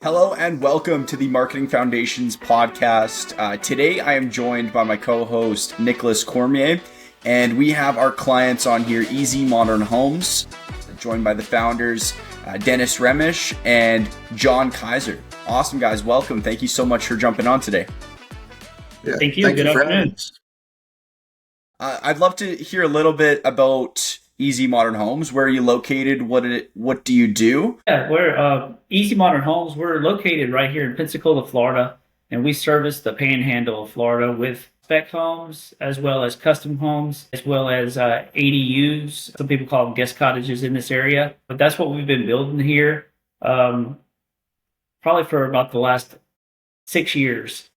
Hello and welcome to the Marketing Foundations podcast. Today I am joined by my co-host Nicholas Cormier, and we have our clients on here, Easy Modern Homes, joined by the founders Dennis Remish and John Kaiser. Awesome guys, welcome. Thank you so much for jumping on today. Yeah, thank you. Good afternoon. I'd love to hear a little bit about Easy Modern Homes. Where are you located? What do you do? Yeah, we're Easy Modern Homes. We're located right here in Pensacola, Florida, and we service the panhandle of Florida with spec homes as well as custom homes, as well as ADUs. Some people call them guest cottages in this area, but that's what we've been building here probably for about the last 6 years.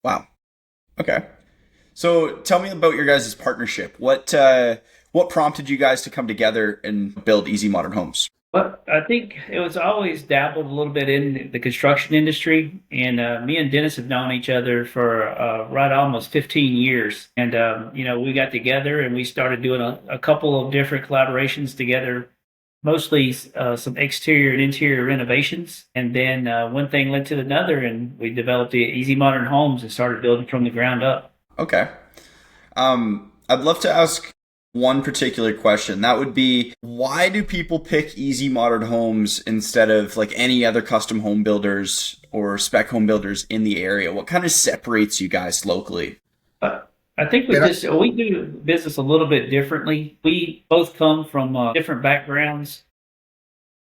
Wow. Okay. So tell me about your guys' partnership. What prompted you guys to come together and build Easy Modern Homes? But I think it was always dabbled a little bit in the construction industry. And me and Dennis have known each other for right almost 15 years. And, we got together and we started doing a couple of different collaborations together, mostly some exterior and interior renovations. And then one thing led to another, and we developed the Easy Modern Homes and started building from the ground up. Okay. I'd love to ask one particular question. That would be, why do people pick Easy Modern Homes instead of like any other custom home builders or spec home builders in the area? What kind of separates you guys locally? I think we do business a little bit differently. We both come from different backgrounds,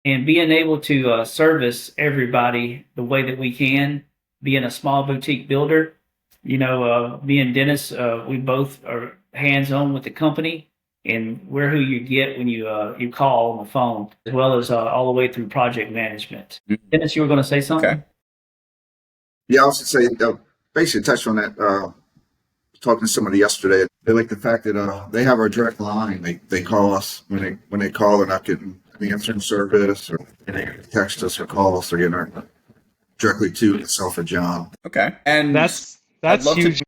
and being able to service everybody the way that we can, being a small boutique builder. Me and Dennis, we both are hands-on with the company, and we're who you get when you call on the phone, as well as all the way through project management. Mm-hmm. Dennis, you were going to say something? Okay. Yeah, I was going to say, basically touched on that. Talking to somebody yesterday, they like the fact that they have our direct line. They call us when they call. They're not getting the answering service, or they text us or call us. They're getting directly to myself or John. Okay, and that's huge.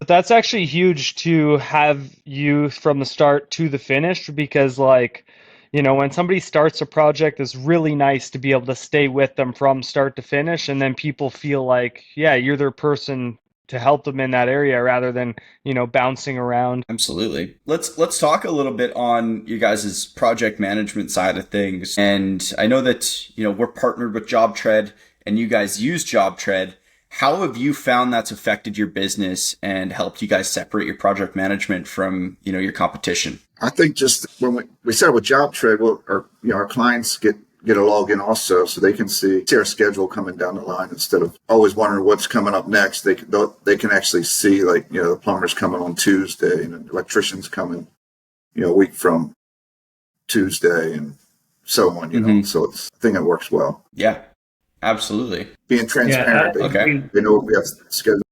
But that's actually huge to have you from the start to the finish, because when somebody starts a project, it's really nice to be able to stay with them from start to finish, and then people feel like, yeah, you're their person to help them in that area rather than, bouncing around. Absolutely. Let's talk a little bit on you guys' project management side of things. And I know that, we're partnered with JobTread and you guys use JobTread. How have you found that's affected your business and helped you guys separate your project management from, your competition? I think just when we set up with JobTread, our clients get a login also, so they can see our schedule coming down the line instead of always wondering what's coming up next. They can actually see, the plumber's coming on Tuesday and the electrician's coming, a week from Tuesday and so on, Mm-hmm. So I think it works well. Yeah, absolutely. Being transparent. Okay. They know what we have scheduled.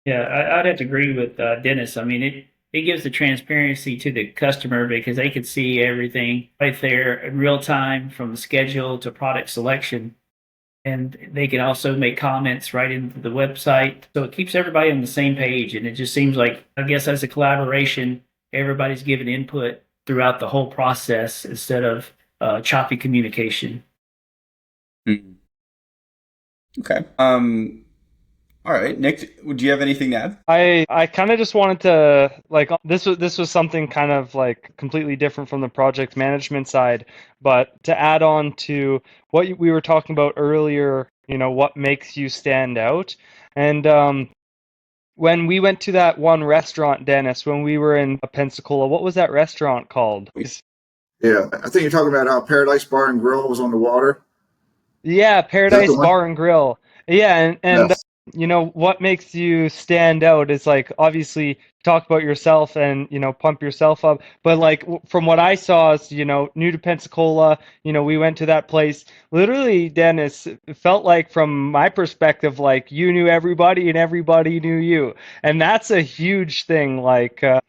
Yeah, I'd have to agree with Dennis. I mean, it gives the transparency to the customer because they can see everything right there in real time, from the schedule to product selection. And they can also make comments right into the website. So it keeps everybody on the same page. And it just seems like, I guess as a collaboration, everybody's giving input throughout the whole process instead of choppy communication. Mm-hmm. Okay. All right, Nick, do you have anything to add? I kind of just wanted to, this was something kind of completely different from the project management side, but to add on to what we were talking about earlier, what makes you stand out. And when we went to that one restaurant, Dennis, when we were in Pensacola, what was that restaurant called? Yeah, I think you're talking about Paradise Bar and Grill was on the water. Yeah, Paradise Bar and Grill. Yeah, and yes. What makes you stand out is obviously talk about yourself and, pump yourself up. But from what I saw is, new to Pensacola, we went to that place. Literally, Dennis, it felt like from my perspective, you knew everybody and everybody knew you. And that's a huge thing. There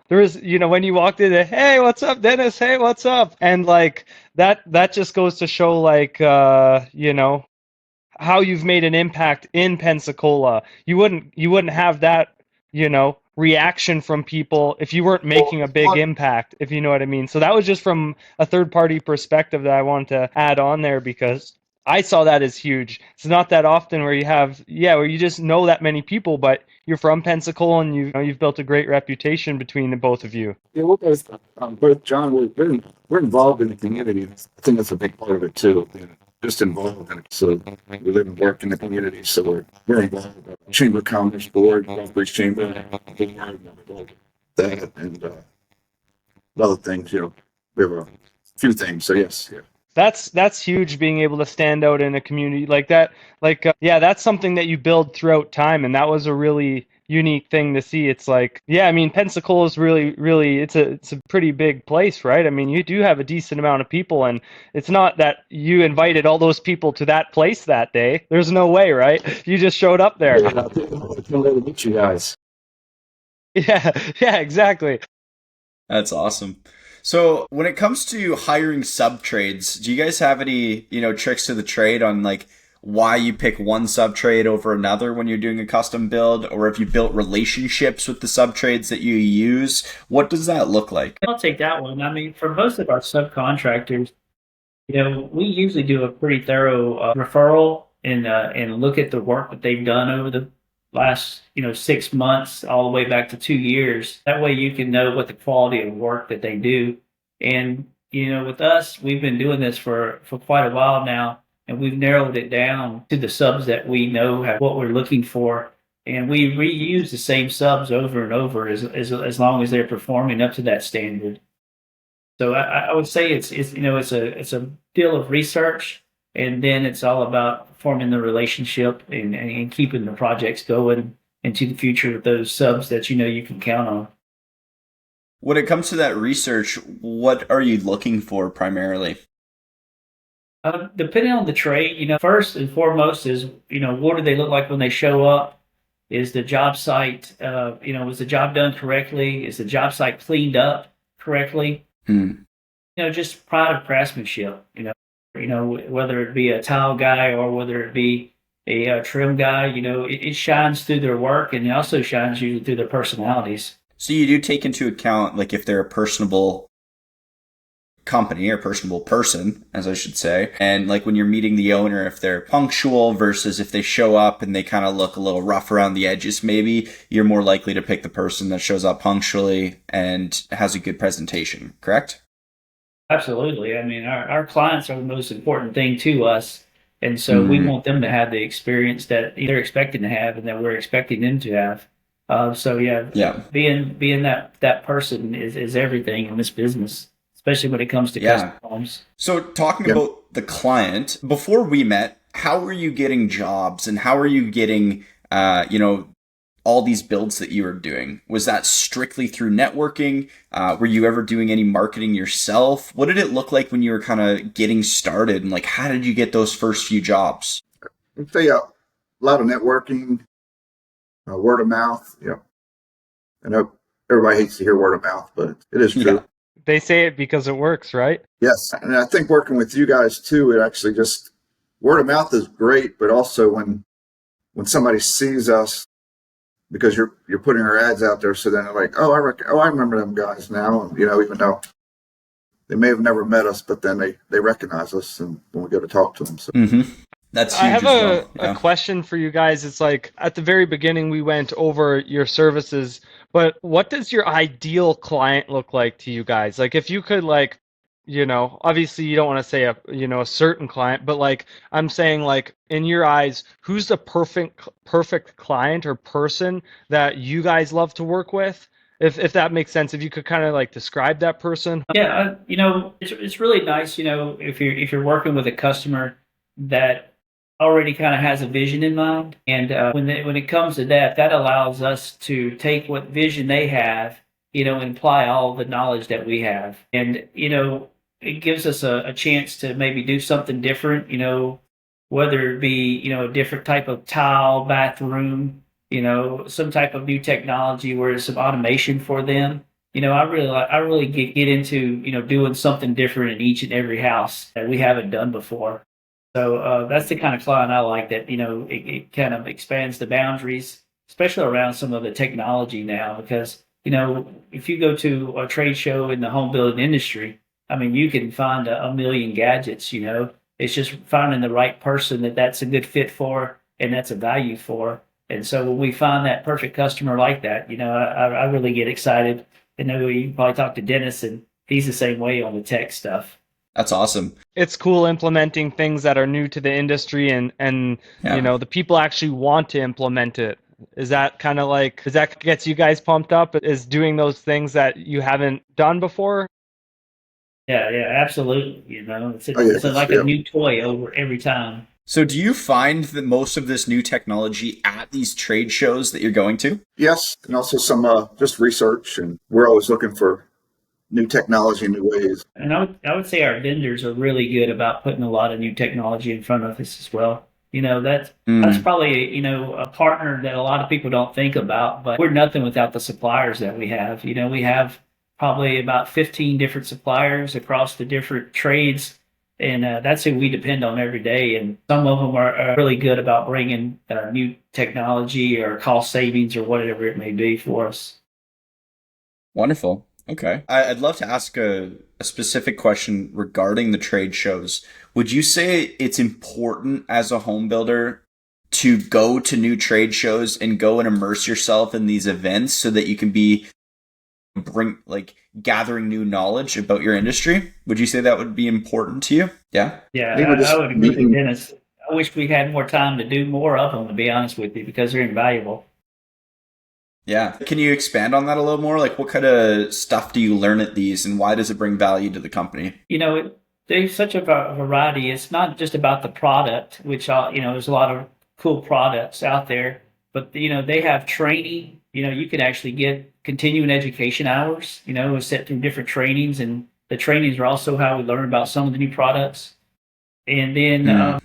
was, when you walked in, hey, what's up, Dennis? Hey, what's up? And that just goes to show how you've made an impact in Pensacola. You wouldn't have that, reaction from people if you weren't making a big impact, if you know what I mean. So that was just from a third party perspective that I wanted to add on there, because I saw that as huge. It's not that often where you have, where you just know that many people, but you're from Pensacola and you've built a great reputation between the both of you. Yeah, well, guys, both John, we're involved in the community. I think that's a big part of it too. You know, just involved in it. So we live and work in the community, so we're very involved. Chamber of Commerce Board, Northbridge Chamber, that, and other things. You know, we have a few things. So yes, yeah. That's huge, being able to stand out in a community like that. That's something that you build throughout time, and that was a really unique thing to see. It's like, I mean, Pensacola is really it's a pretty big place, right? I mean, you do have a decent amount of people, and it's not that you invited all those people to that place that day. There's no way, right? You just showed up there. Yeah, I can't wait to meet you guys. Yeah, exactly. That's awesome. So when it comes to hiring sub trades, do you guys have any, tricks to the trade on like why you pick one sub trade over another when you're doing a custom build, or if you built relationships with the sub trades that you use? What does that look like? I'll take that one. I mean, for most of our subcontractors, we usually do a pretty thorough referral and look at the work that they've done over the last 6 months all the way back to 2 years. That way you can know what the quality of work that they do. And with us, we've been doing this for quite a while now, and we've narrowed it down to the subs that we know have what we're looking for, and we reuse the same subs over and over as long as they're performing up to that standard. So I would say it's a deal of research, and then it's all about forming the relationship and keeping the projects going into the future with those subs that you can count on. When it comes to that research, what are you looking for primarily? Depending on the trade, first and foremost is, what do they look like when they show up? Is the job site, was the job done correctly? Is the job site cleaned up correctly? Just pride of craftsmanship, whether it be a tile guy or whether it be a trim guy, it shines through their work, and it also shines usually through their personalities. So you do take into account, like, if they're a personable company or personable person, as I should say, and like when you're meeting the owner, if they're punctual versus if they show up and they kind of look a little rough around the edges, maybe you're more likely to pick the person that shows up punctually and has a good presentation, correct? Absolutely. I mean, our clients are the most important thing to us. And so we want them to have the experience that they're expecting to have and that we're expecting them to have. Being that person is everything in this business, especially when it comes to custom homes. So talking about the client, before we met, how were you getting jobs and how are you getting, all these builds that you were doing? Was that strictly through networking? Were you ever doing any marketing yourself? What did it look like when you were kind of getting started, and like, how did you get those first few jobs? I'd say a lot of networking, word of mouth. I know everybody hates to hear word of mouth, but it is true. Yeah. They say it because it works, right? Yes. And I think working with you guys too, it actually just, word of mouth is great, but also when somebody sees us, because you're putting our ads out there, so then they're like, I remember them guys now, even though they may have never met us, but then they recognize us and when we go to talk to them. So. That's huge. I have a question for you guys. It's like, at the very beginning, we went over your services, but what does your ideal client look like to you guys? Like, if you could, like, obviously you don't want to say a certain client, but like, I'm saying, like, in your eyes, who's the perfect client or person that you guys love to work with? If that makes sense, if you could kind of like describe that person. Yeah, it's really nice, if you're working with a customer that already kind of has a vision in mind, and when it comes to that allows us to take what vision they have, and apply all the knowledge that we have, and it gives us a chance to maybe do something different, whether it be a different type of tile bathroom, some type of new technology where there's some automation for them. I really get into doing something different in each and every house that we haven't done before. So that's the kind of client I like, that it kind of expands the boundaries especially around some of the technology now, because, if you go to a trade show in the home building industry, I mean, you can find a million gadgets. It's just finding the right person that's a good fit for and that's a value for. And so when we find that perfect customer like that, I really get excited. And know you can probably talk to Dennis, and he's the same way on the tech stuff. That's awesome. It's cool implementing things that are new to the industry and Yeah. the people actually want to implement it. Is that kind of like, does that gets you guys pumped up? Is doing those things that you haven't done before? Yeah, absolutely. It's, Oh, yeah, it's like a new toy over every time. So do you find that most of this new technology at these trade shows that you're going to? Yes, and also some just research, and we're always looking for new technology, new ways. And I would say our vendors are really good about putting a lot of new technology in front of us as well. That's probably, a partner that a lot of people don't think about, but we're nothing without the suppliers that we have. We have probably about 15 different suppliers across the different trades, and that's who we depend on every day. And some of them are really good about bringing new technology or cost savings or whatever it may be for us. Wonderful. Okay. I'd love to ask a specific question regarding the trade shows. Would you say it's important as a home builder to go to new trade shows and go and immerse yourself in these events so that you can gathering new knowledge about your industry? Would you say that would be important to you? Yeah. Yeah, I would agree with Dennis. I wish we had more time to do more of them, to be honest with you, because they're invaluable. Yeah. Can you expand on that a little more? Like, what kind of stuff do you learn at these, and why does it bring value to the company? There's such a variety. It's not just about the product, which, there's a lot of cool products out there, but, they have training. You can actually get continuing education hours, set through different trainings, and the trainings are also how we learn about some of the new products. And then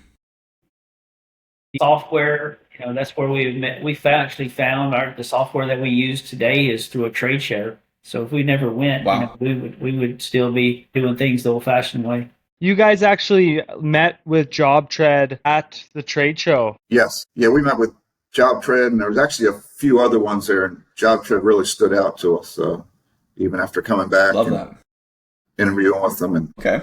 software, that's where we've actually found the software that we use today is through a trade show. So if we never went, Wow. we would still be doing things the old-fashioned way. You guys actually met with JobTread at the trade show. Yes. Yeah, we met with JobTread, and there was actually a few other ones there, and JobTread really stood out to us. Even after coming back Love and that. interviewing with them. And Okay.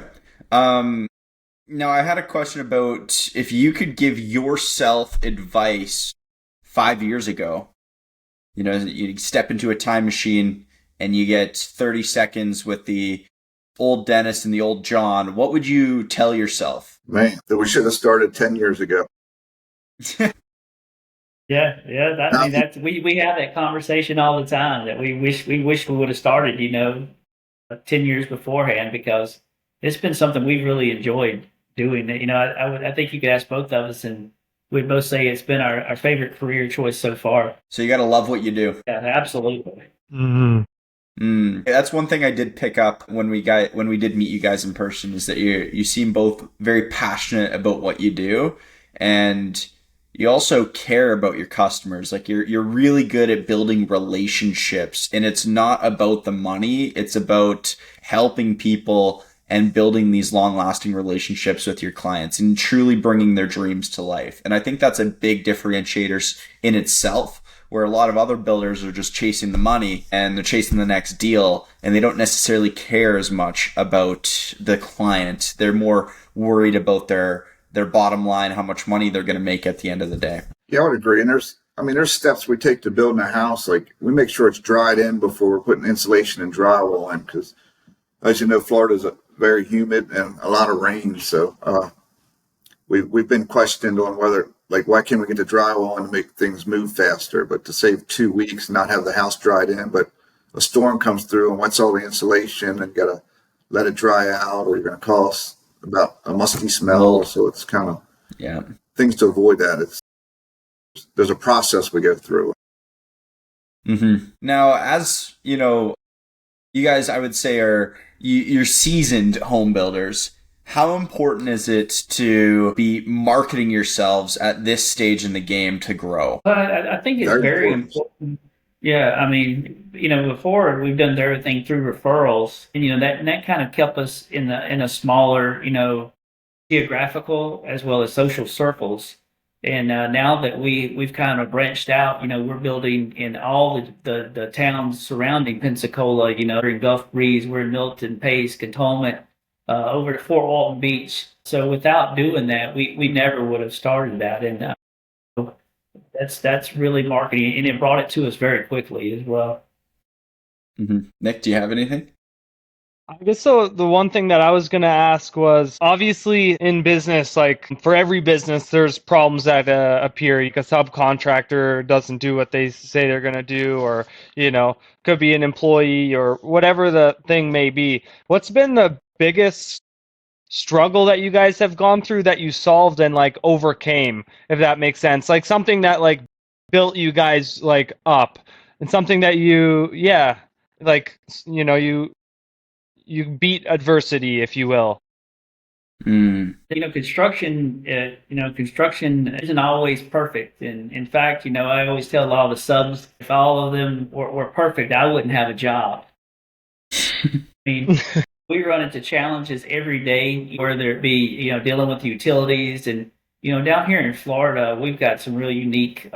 Now I had a question about if you could give yourself advice 5 years ago. You step into a time machine and you get 30 seconds with the old Dennis and the old John. What would you tell yourself? man, that we should have started 10 years ago. Yeah. We have that conversation all the time that we wish we would have started, 10 years beforehand, because it's been something we've really enjoyed doing. I think you could ask both of us, and we'd both say it's been our favorite career choice so far. So you got to love what you do. Yeah, absolutely. Mm-hmm. That's one thing I did pick up when we did meet you guys in person, is that you seem both very passionate about what you do, and you also care about your customers. Like you're really good at building relationships, and it's not about the money. It's about helping people and building these long-lasting relationships with your clients and truly bringing their dreams to life. And I think that's a big differentiator in itself, where a lot of other builders are just chasing the money and they're chasing the next deal, and they don't necessarily care as much about the client. They're more worried about their bottom line, how much money they're going to make at the end of the day. Yeah, I would agree. And there's steps we take to building a house. Like we make sure it's dried in before we're putting insulation and drywall in, because as you know, Florida's very humid and a lot of rain. So we've been questioned on whether, like, why can't we get the drywall and make things move faster? But to save 2 weeks, not have the house dried in, but a storm comes through and wets all the insulation, and got to let it dry out, or you're going to cause about a musty smell. So it's kind of things to avoid that. There's a process we go through. Mm-hmm. Now, as you guys, I would say, you're seasoned home builders. How important is it to be marketing yourselves at this stage in the game to grow? I think it's very important. Yeah, I mean, before we've done everything through referrals, and that kind of kept us in a smaller, geographical as well as social circles. And now that we've kind of branched out, we're building in all the towns surrounding Pensacola. We're in Gulf Breeze, we're in Milton, Pace, Cantonment, over to Fort Walton Beach. So without doing that, we never would have started that. And that's really marketing, and it brought it to us very quickly as well. Mm-hmm. Nick, do you have anything? I guess so. The one thing that I was going to ask was obviously in business, like for every business, there's problems that appear. Like a subcontractor doesn't do what they say they're going to do, or, could be an employee or whatever the thing may be. What's been the biggest struggle that you guys have gone through that you solved and like overcame, if that makes sense? Like something that like built you guys like up and something that like, you beat adversity, if you will. Construction isn't always perfect. And in fact, I always tell all the subs, if all of them were perfect, I wouldn't have a job. I mean, we run into challenges every day, whether it be, dealing with utilities. And, down here in Florida, we've got some really unique,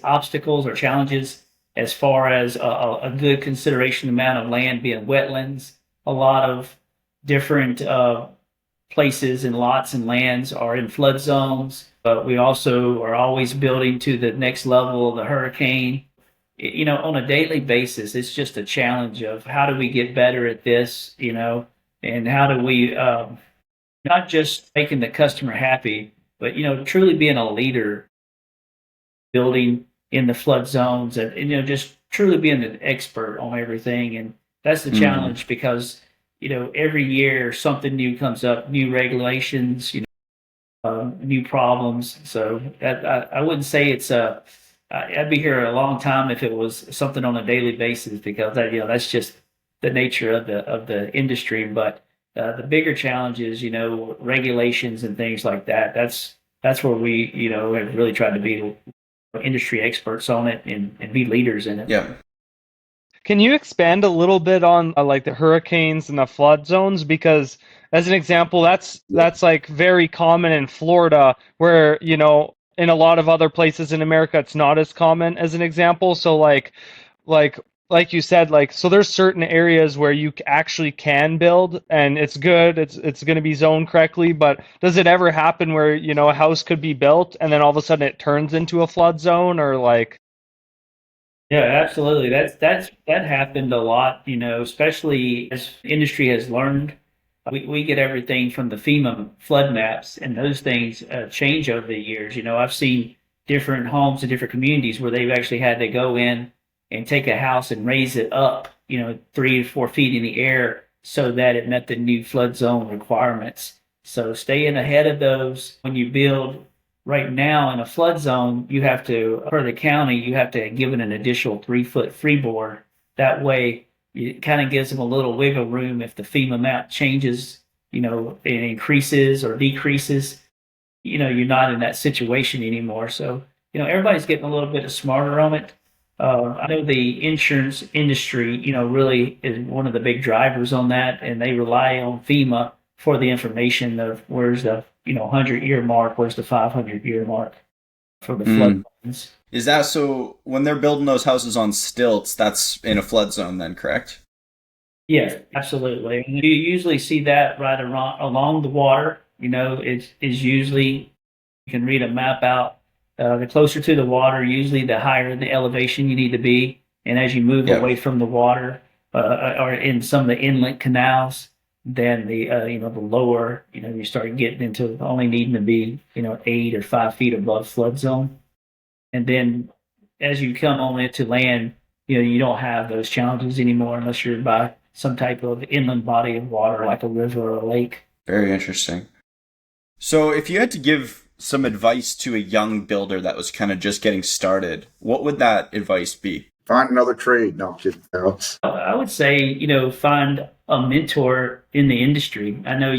obstacles or challenges as far as a good consideration amount of land being wetlands. A lot of different places and lots and lands are in flood zones, but we also are always building to the next level of the hurricane. On a daily basis, it's just a challenge of how do we get better at this, and how do we not just making the customer happy, but, truly being a leader, building in the flood zones, and just truly being an expert on everything. And that's the challenge because, every year something new comes up, new regulations, new problems. So I wouldn't say it's I'd be here a long time if it was something on a daily basis, because that's just the nature of the industry. But the bigger challenge is, regulations and things like that. That's where we, have really tried to be industry experts on it and be leaders in it. Yeah. Can you expand a little bit on like the hurricanes and the flood zones? Because as an example, that's like very common in Florida, where, in a lot of other places in America, it's not as common, as an example. So like you said, like, so there's certain areas where you actually can build and it's good, it's going to be zoned correctly. But does it ever happen where, a house could be built and then all of a sudden it turns into a flood zone, or like? Yeah, absolutely. That happened a lot, especially as industry has learned. We get everything from the FEMA flood maps, and those things change over the years. I've seen different homes in different communities where they've actually had to go in and take a house and raise it up, 3 to 4 feet in the air so that it met the new flood zone requirements. So staying ahead of those when you build. Right now in a flood zone, you have to, per the county, you have to give it an additional 3-foot freeboard. That way, it kind of gives them a little wiggle room if the FEMA map changes, it increases or decreases. You're not in that situation anymore. So, everybody's getting a little bit smarter on it. I know the insurance industry, really is one of the big drivers on that, and they rely on FEMA for the information of where's the 100-year mark, where's the 500-year mark for the flood zones. Is that so when they're building those houses on stilts, that's in a flood zone then, correct? Yes, absolutely. You usually see that right along the water. It's usually, you can read a map out. The closer to the water, usually the higher the elevation you need to be. And as you move away from the water, or in some of the inlet canals, then the lower, you start getting into only needing to be 8 or 5 feet above flood zone. And then as you come on into land, you don't have those challenges anymore unless you're by some type of inland body of water like a river or a lake. Very interesting. So if you had to give some advice to a young builder that was kind of just getting started, what would that advice be? Find another trade. No, kidding. I would say, find a mentor in the industry. I know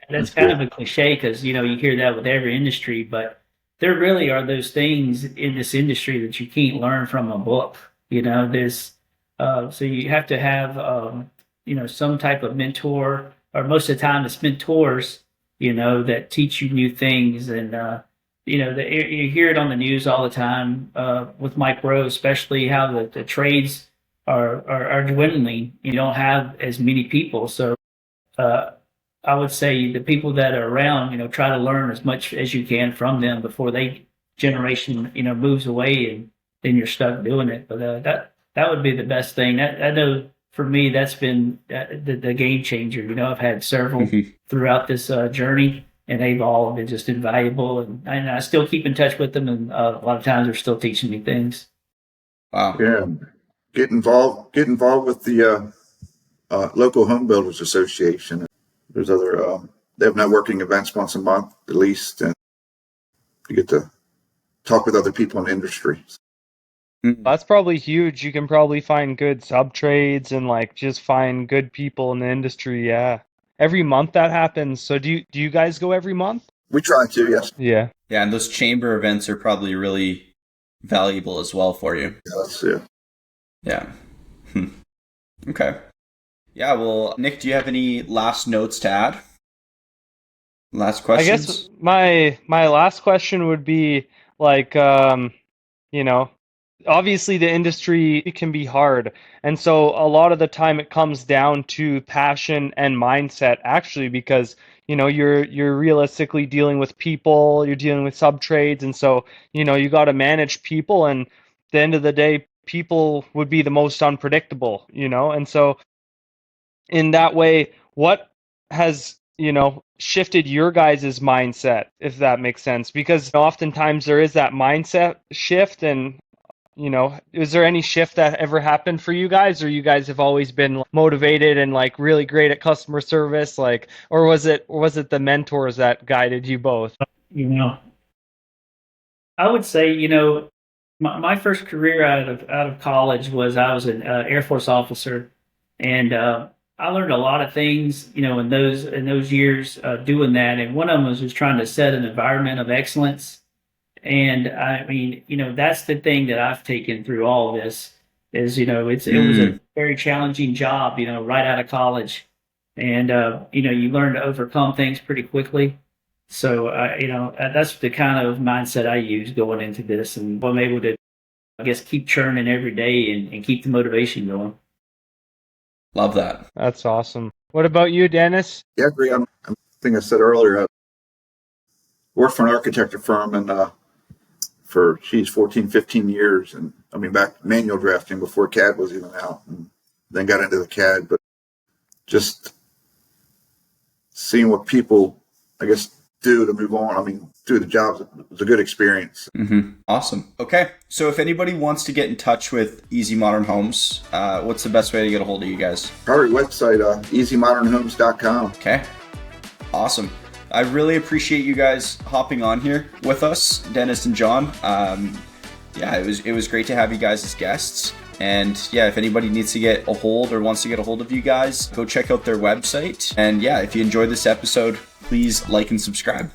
that's kind of a cliche because, you hear that with every industry, but there really are those things in this industry that you can't learn from a book. So you have to have, some type of mentor, or most of the time it's mentors, that teach you new things. And you hear it on the news all the time with Mike Rowe, especially how the trades are dwindling. You don't have as many people, so uh, I would say the people that are around, try to learn as much as you can from them before they generation, moves away, and then you're stuck doing it. But that would be the best thing. I know for me, that's been the game changer. I've had several throughout this journey, and they've all been just invaluable. And I still keep in touch with them, and a lot of times they're still teaching me things. Wow. Yeah. Get involved with the local home builders association. There's other, they have networking events once a month at least, and you get to talk with other people in the industry. That's probably huge. You can probably find good sub trades and like just find good people in the industry. Yeah. Every month that happens. So do you guys go every month? We try to, yes. Yeah. Yeah, and those chamber events are probably really valuable as well for you. Yes, yeah. Yeah. Okay. Yeah, well, Nick, do you have any last notes to add? Last questions? I guess my last question would be like, obviously the industry can be hard. And so a lot of the time it comes down to passion and mindset actually, because you're realistically dealing with people, you're dealing with sub trades, and so you got to manage people, and at the end of the day people would be the most unpredictable, and so in that way, what has shifted your guys' mindset, if that makes sense? Because oftentimes there is that mindset shift, and is there any shift that ever happened for you guys, or you guys have always been motivated and like really great at customer service, like, or was it the mentors that guided you both? I would say, my first career out of college was I was an Air Force officer, and I learned a lot of things, in those years doing that. And one of them was just trying to set an environment of excellence. And I mean, that's the thing that I've taken through all of this is, it was a very challenging job, right out of college. And, you learn to overcome things pretty quickly. So, that's the kind of mindset I use going into this. And I'm able to, I guess, keep churning every day and keep the motivation going. Love that. That's awesome. What about you, Dennis? Yeah, I agree. I think I said earlier, I worked for an architecture firm and for 14, 15 years. And I mean, back manual drafting before CAD was even out, and then got into the CAD. But just seeing what people, I guess, do to move on, I mean, do the jobs, it was a good experience. Awesome. Okay. So if anybody wants to get in touch with Easy Modern Homes, what's the best way to get a hold of you guys? Our website, easymodernhomes.com. Okay. Awesome. I really appreciate you guys hopping on here with us, Dennis and John. Yeah, it was great to have you guys as guests. And yeah, if anybody needs to get a hold or wants to get a hold of you guys, go check out their website. And yeah, if you enjoyed this episode, please like and subscribe.